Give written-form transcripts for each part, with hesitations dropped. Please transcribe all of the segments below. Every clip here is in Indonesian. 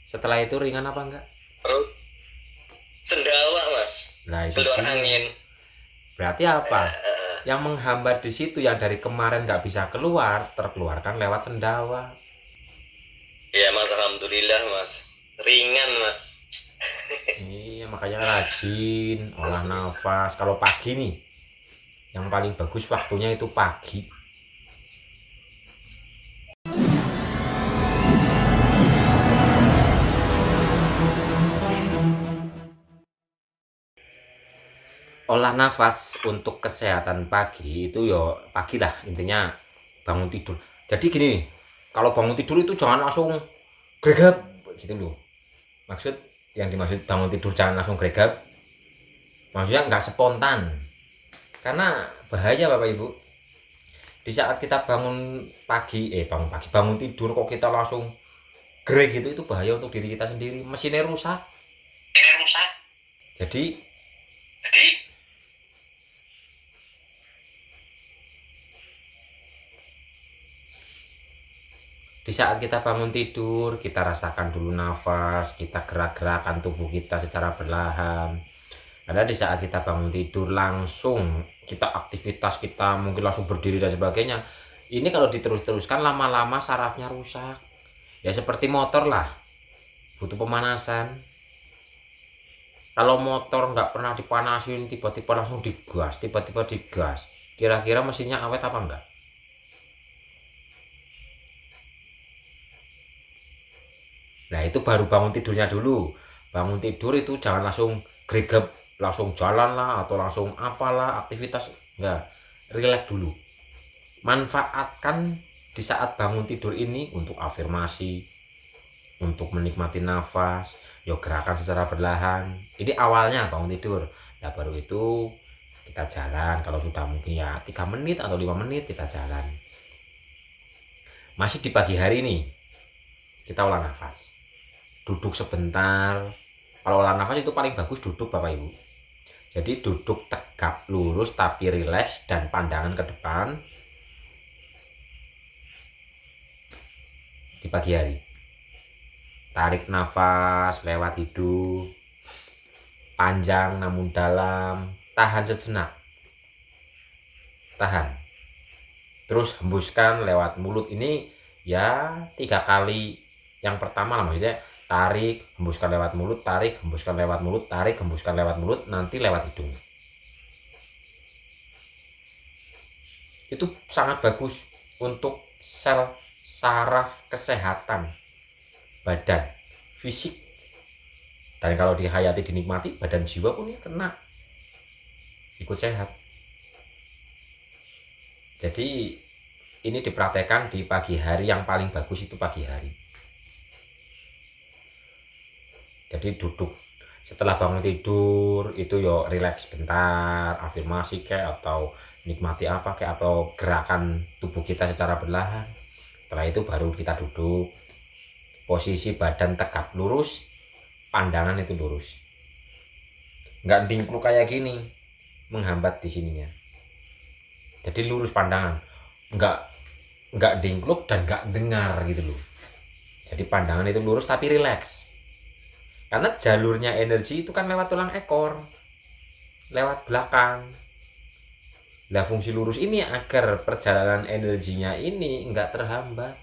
Setelah itu ringan apa enggak? Terus sendawa mas, Nah itu keluar dia. angin. Berarti apa? Eh, Yang menghambat di situ yang dari kemarin nggak bisa keluar, terkeluarkan lewat sendawa. ya mas, alhamdulillah mas, ringan mas. Iya, makanya rajin olah nafas. Kalau pagi nih, yang paling bagus waktunya itu pagi. Olah nafas untuk kesehatan pagi itu yo pagi lah intinya bangun tidur. Jadi gini nih, kalau bangun tidur itu jangan langsung gregap gitu loh. Maksud yang dimaksud bangun tidur jangan langsung gregap, maksudnya nggak spontan. Karena bahaya Bapak Ibu. Di saat kita bangun tidur kok kita langsung greg gitu itu bahaya untuk diri kita sendiri, mesinnya rusak. Jadi di saat kita bangun tidur, kita rasakan dulu nafas, kita gerak-gerakan tubuh kita secara perlahan. Karena di saat kita bangun tidur langsung kita aktivitas kita mungkin langsung berdiri dan sebagainya. Ini kalau diterus-teruskan lama-lama sarafnya rusak. Ya seperti motor lah, butuh pemanasan. Kalau motor nggak pernah dipanasin, tiba-tiba langsung digas, tiba-tiba digas. Kira-kira mesinnya awet apa enggak? Nah itu baru bangun tidurnya dulu. Bangun tidur itu jangan langsung greget, langsung jalan lah atau langsung apalah aktivitas. Enggak, relax dulu. Manfaatkan di saat bangun tidur ini untuk afirmasi, untuk menikmati nafas, yuk gerakan secara perlahan. Ini awalnya bangun tidur. Nah baru itu kita jalan, kalau sudah mungkin ya 3 menit atau 5 menit kita jalan. Masih di pagi hari nih, kita olah nafas. Duduk sebentar. Kalau olah nafas itu paling bagus duduk Bapak Ibu. Jadi duduk tegap lurus tapi rileks dan pandangan ke depan di pagi hari. Tarik nafas lewat hidung, panjang namun dalam, tahan sejenak. Tahan. Terus hembuskan lewat mulut ini ya 3 kali. Yang pertama lah maksudnya tarik, hembuskan lewat mulut, tarik, hembuskan lewat mulut, tarik, hembuskan lewat mulut, nanti lewat hidung. Itu sangat bagus untuk sel saraf kesehatan badan, fisik. Dan kalau dihayati dinikmati, badan jiwa pun ini kena ikut sehat. Jadi ini dipraktekkan di pagi hari, yang paling bagus itu pagi hari. Jadi duduk setelah bangun tidur itu yo relax bentar, afirmasi kayak atau nikmati apa kayak atau gerakan tubuh kita secara perlahan. Setelah itu baru kita duduk, posisi badan tegap lurus, pandangan itu lurus, nggak dingkluk kayak gini menghambat di sininya. Jadi lurus pandangan, nggak dingkluk dan nggak dengar gitu loh. Jadi pandangan itu lurus tapi rileks. Karena jalurnya energi itu kan lewat tulang ekor, lewat belakang. Nah fungsi lurus ini agar perjalanan energinya ini nggak terhambat.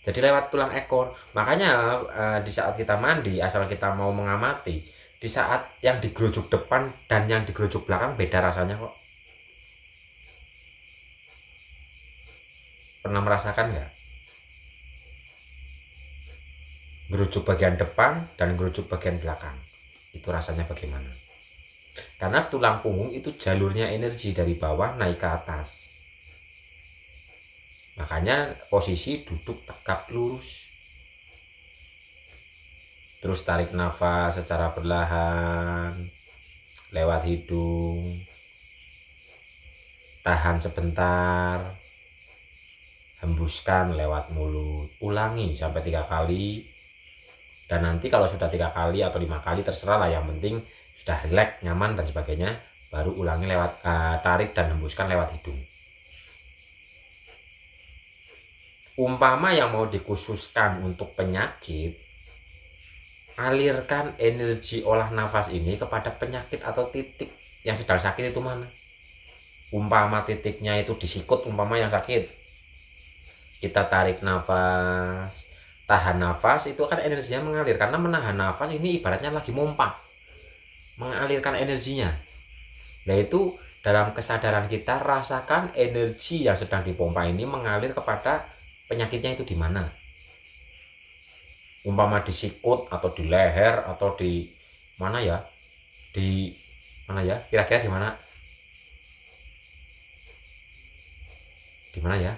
Jadi lewat tulang ekor. Makanya di saat kita mandi, asal kita mau mengamati, di saat yang digerujuk depan dan yang digerujuk belakang beda rasanya kok. Pernah merasakan nggak? Gerujuk bagian depan dan gerujuk bagian belakang. Itu rasanya bagaimana? Karena tulang punggung itu jalurnya energi dari bawah naik ke atas. Makanya posisi duduk tegap lurus. Terus tarik nafas secara perlahan lewat hidung. Tahan sebentar. Hembuskan lewat mulut. Ulangi sampai 3 kali. Dan nanti kalau sudah 3 kali atau 5 kali terserah lah, yang penting sudah rileks, nyaman dan sebagainya, baru ulangi lewat tarik dan hembuskan lewat hidung. Umpama yang mau dikhususkan untuk penyakit, alirkan energi olah nafas ini kepada penyakit atau titik yang sedang sakit itu mana. Umpama titiknya itu di sikut, umpama yang sakit, kita tarik nafas, tahan nafas, itu kan energinya mengalir. Karena menahan nafas ini ibaratnya lagi mompa, mengalirkan energinya. Nah itu dalam kesadaran kita rasakan energi yang sedang dipompa ini mengalir kepada penyakitnya itu di mana. Umpama di sikut atau di leher atau di mana ya? Di mana ya? Kira-kira di mana? Di mana ya?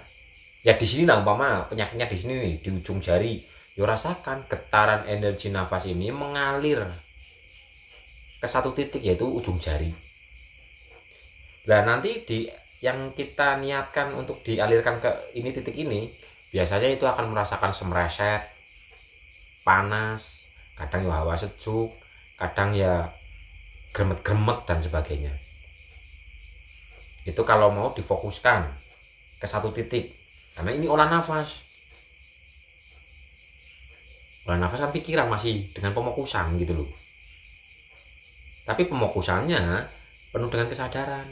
Ya di sini lah, umpama penyakitnya di sini nih, di ujung jari. Yo rasakan getaran energi nafas ini mengalir ke satu titik, yaitu ujung jari. Nah nanti yang kita niatkan untuk dialirkan ke ini, titik ini, biasanya itu akan merasakan semreset, panas, kadang ya hawa sejuk, kadang ya gremet-gremet dan sebagainya. Itu kalau mau difokuskan ke satu titik, karena ini olah nafas. Olah nafas kan pikiran masih dengan pemokusan gitu loh. Tapi pemokusannya penuh dengan kesadaran.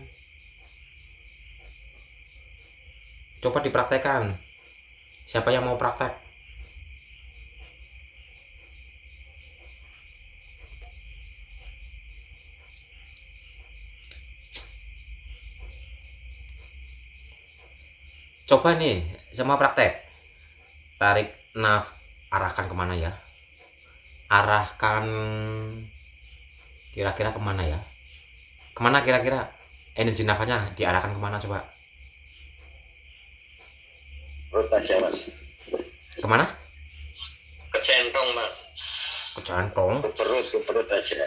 Coba dipraktekkan. Siapa yang mau praktek? Coba nih, semua praktek. Tarik arahkan kemana ya? Arahkan kira-kira kemana ya? Kemana kira-kira energi nafasnya diarahkan kemana coba? Perut aja mas. Kemana? Ke centong mas. Ke jantung. Ke perut aja.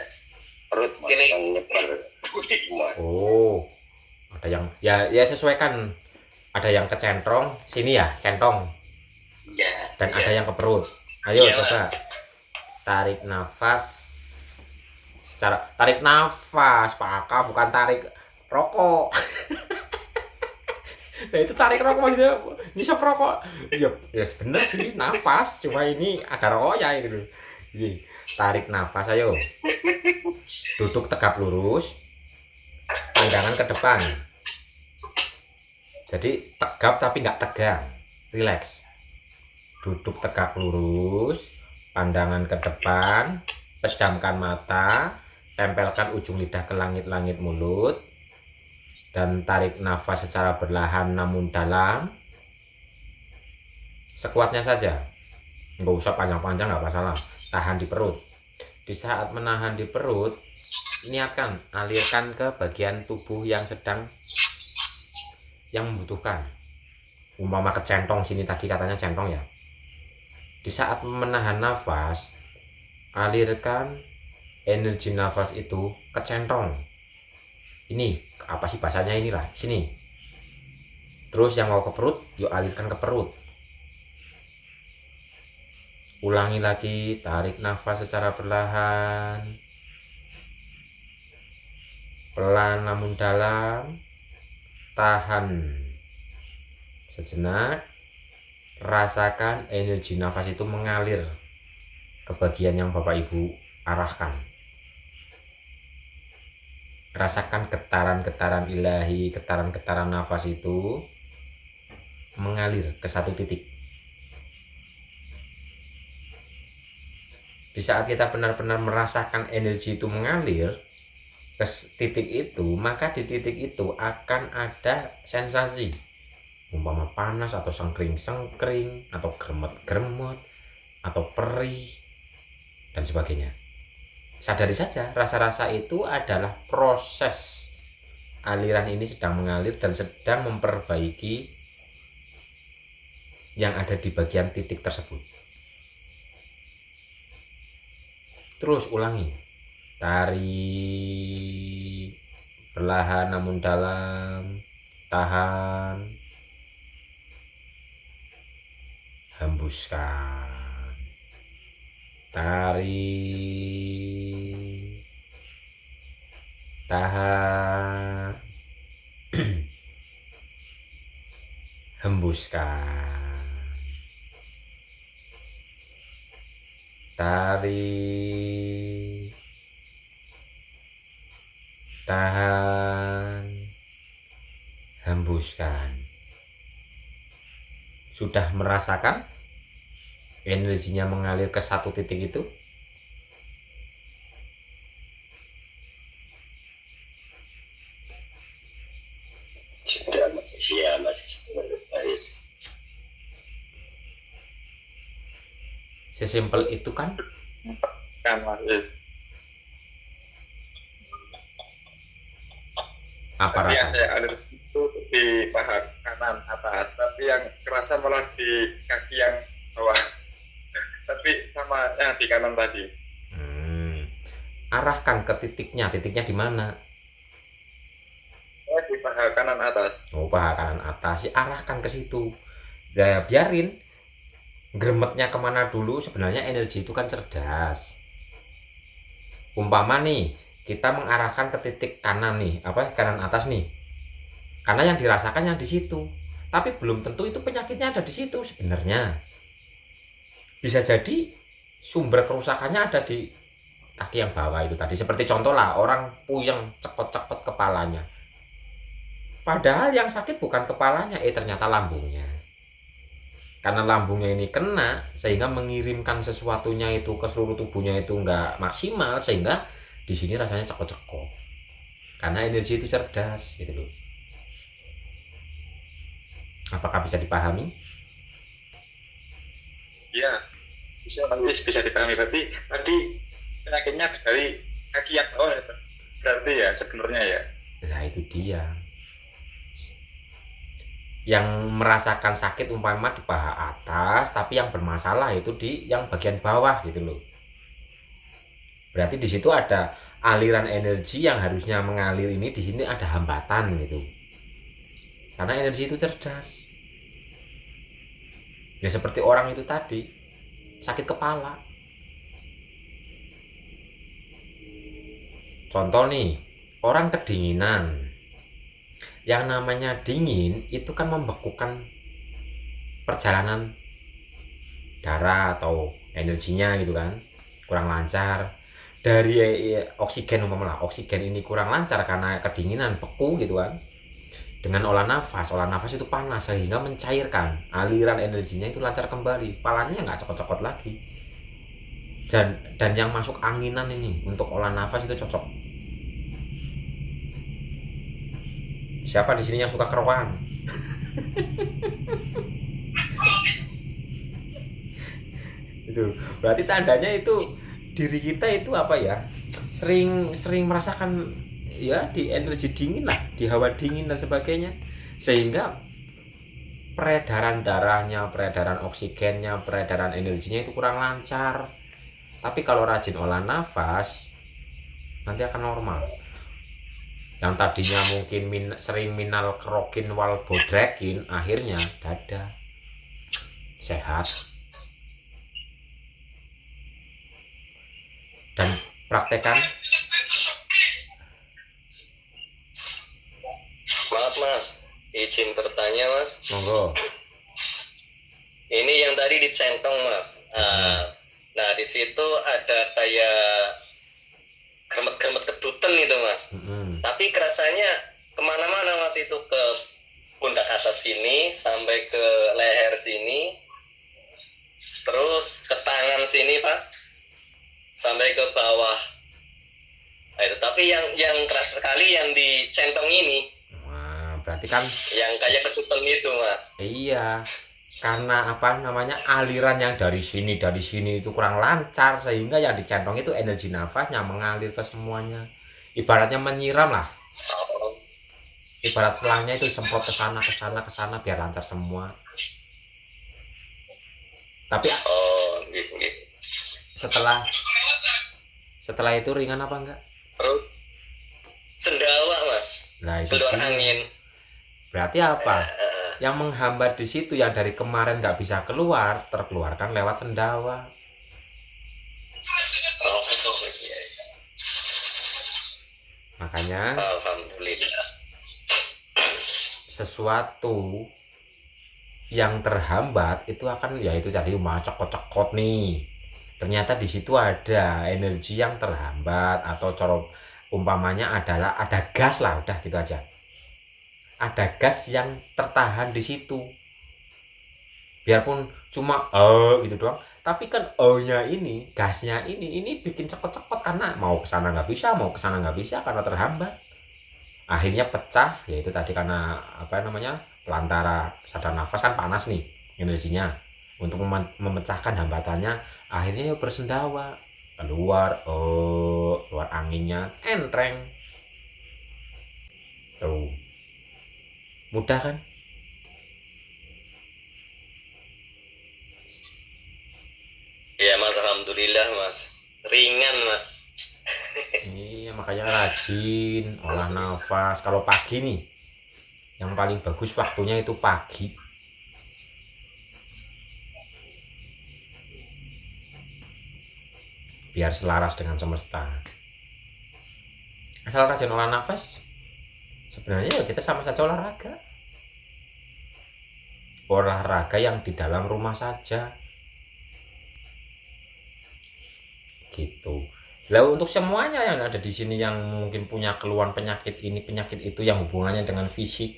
Perut mas. Ini nyebar. Oh, ada yang ya sesuaikan. Ada yang ke centong, sini ya, centong. Ya. Dan ya. ada yang ke perut. Ayo Ya, coba. mas. Tarik nafas. Tarik nafas, Pak Aka, bukan tarik rokok. Nah itu tarik rokok gitu, nisap rokok. Ya bener sih, nafas, cuma ini ada rokoknya gitu. Jadi tarik nafas, ayo. Duduk tegap lurus, pandangan ke depan. Jadi tegap tapi nggak tegang, relax. Duduk tegak lurus, pandangan ke depan, pejamkan mata, tempelkan ujung lidah ke langit-langit mulut, dan tarik nafas secara perlahan namun dalam, sekuatnya saja, nggak usah panjang-panjang, nggak masalah. Tahan di perut. Di saat menahan di perut, niatkan alirkan ke bagian tubuh yang membutuhkan. Umpama ke centong, sini tadi katanya centong ya. Di saat menahan nafas, alirkan energi nafas itu ke centong. Ini apa sih bahasanya, inilah sini. Terus yang mau ke perut, yuk alirkan ke perut. Ulangi lagi, tarik nafas secara perlahan, pelan namun dalam. Tahan sejenak, rasakan energi nafas itu mengalir ke bagian yang Bapak Ibu arahkan. Rasakan getaran-getaran ilahi, getaran-getaran nafas itu mengalir ke satu titik. Di saat kita benar-benar merasakan energi itu mengalir ke titik itu, maka di titik itu akan ada sensasi, umpama panas atau sengkring-sengkring atau gremet-gremet atau perih dan sebagainya. Sadari saja, rasa-rasa itu adalah proses aliran ini sedang mengalir dan sedang memperbaiki yang ada di bagian titik tersebut. Terus ulangi. Tarik perlahan namun dalam, tahan, hembuskan. Tarik, tahan, hembuskan. tarik, tahan, hembuskan. Sudah merasakan energinya mengalir ke satu titik itu? Sudah masih siap masih. Sesimpel itu kan? Kan masih. Apa Tapi yang rasanya? saya alir itu di paha kanan atas, tapi yang kerasa malah di kaki yang bawah. Tapi sama yang di kanan tadi. Arahkan ke titiknya. Titiknya di mana? Saya di paha kanan atas. Oh, paha kanan atas. Arahkan ke situ. Ya, biarin gremetnya kemana dulu. Sebenarnya energi itu kan cerdas. Umpama nih, kita mengarahkan ke titik kanan nih, kanan atas nih. Karena yang dirasakan yang di situ. Tapi belum tentu itu penyakitnya ada di situ sebenarnya. Bisa jadi sumber kerusakannya ada di kaki yang bawah itu tadi. Seperti contoh lah, orang puyeng cekot-cekot kepalanya. Padahal yang sakit bukan kepalanya, ternyata lambungnya. Karena lambungnya ini kena, sehingga mengirimkan sesuatunya itu ke seluruh tubuhnya itu nggak maksimal, sehingga di sini rasanya cekot-cekot. Karena energi itu cerdas, gitu loh. Apakah bisa dipahami? Iya, bisa dipahami. Berarti tadi penyakitnya dari kaki yang bawah itu. Berarti ya sebenarnya ya. Nah, itu dia. Yang merasakan sakit umpama di paha atas, tapi yang bermasalah itu di yang bagian bawah gitu loh. Berarti di situ ada aliran energi yang harusnya mengalir ini, di sini ada hambatan gitu. Karena energi itu cerdas. Ya seperti orang itu tadi, sakit kepala. Contoh nih, orang kedinginan. Yang namanya dingin itu kan membekukan perjalanan darah atau energinya gitu kan, kurang lancar. Dari oksigen umpamanya, oksigen ini kurang lancar karena kedinginan, beku gitu kan. Dengan olah nafas itu panas sehingga mencairkan, aliran energinya itu lancar kembali, kepalanya nggak cokot-cokot lagi. Dan yang masuk anginan ini untuk olah nafas itu cocok. Siapa di sini yang suka keruan? Itu berarti tandanya itu diri kita itu apa ya? Sering merasakan ya di energi dingin lah, di hawa dingin dan sebagainya, sehingga peredaran darahnya, peredaran oksigennya, peredaran energinya itu kurang lancar. Tapi kalau rajin olah nafas nanti akan normal. Yang tadinya mungkin sering minal kerokin wal bodrekin, akhirnya dada sehat. Dan praktekan. Maaf mas, izin bertanya mas. Monggo. Ini yang tadi dicentong mas. Nah di situ ada kayak kremet-kremet kedutan itu mas. Tapi kerasanya kemana-mana mas, itu ke pundak atas sini sampai ke leher sini, terus ke tangan sini pas sampai ke bawah. Nah, itu. Tapi yang keras sekali yang dicentong ini. Wah, berarti kan yang kayak kedutan itu mas. Iya, karena aliran yang dari sini itu kurang lancar, sehingga yang dicentong itu energi nafasnya mengalir ke semuanya. Ibaratnya menyiram lah. Ibarat selangnya itu semprot ke sana biar lancar semua. Tapi gitu. Setelah itu ringan apa enggak? Terus sendawa mas. Nah, itu keluar angin. Berarti apa? Yang menghambat di situ yang dari kemarin nggak bisa keluar, terkeluarkan lewat sendawa. Iya. Makanya alhamdulillah, sesuatu yang terhambat itu akan, yaitu tadi cekot-cekot nih, ternyata di situ ada energi yang terhambat, atau coro umpamanya adalah ada gas lah, udah gitu aja. Ada gas yang tertahan di situ. Biarpun cuma gitu doang, tapi kan nya ini, gasnya ini bikin cepet-cepet karena mau ke sana nggak bisa, mau ke sana nggak bisa karena terhambat. Akhirnya pecah, yaitu tadi karena apa namanya? Pelantara saluran nafas kan panas nih energinya. Untuk memecahkan hambatannya, akhirnya ya bersendawa, keluar keluar anginnya entreng. Tuh, mudah kan? Ya Mas, alhamdulillah Mas, ringan Mas. Iya, makanya rajin olah nafas. Kalau pagi nih, yang paling bagus waktunya itu pagi. Biar selaras dengan semesta. Asal rajin olah nafas, sebenarnya ya kita sama saja olahraga. Olahraga yang di dalam rumah saja. Gitu. Lalu untuk semuanya yang ada di sini yang mungkin punya keluhan penyakit ini, penyakit itu yang hubungannya dengan fisik,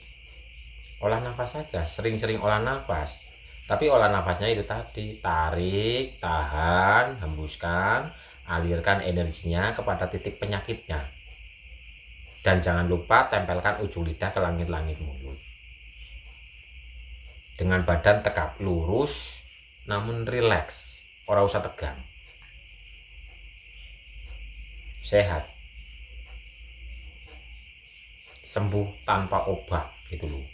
olah nafas saja, sering-sering olah nafas. Tapi olah nafasnya itu tadi, tarik, tahan, hembuskan, alirkan energinya kepada titik penyakitnya. Dan jangan lupa tempelkan ujung lidah ke langit-langit mulut. Dengan badan tegap lurus, namun rileks, ora usah tegang. Sehat. Sembuh tanpa obat gitu loh.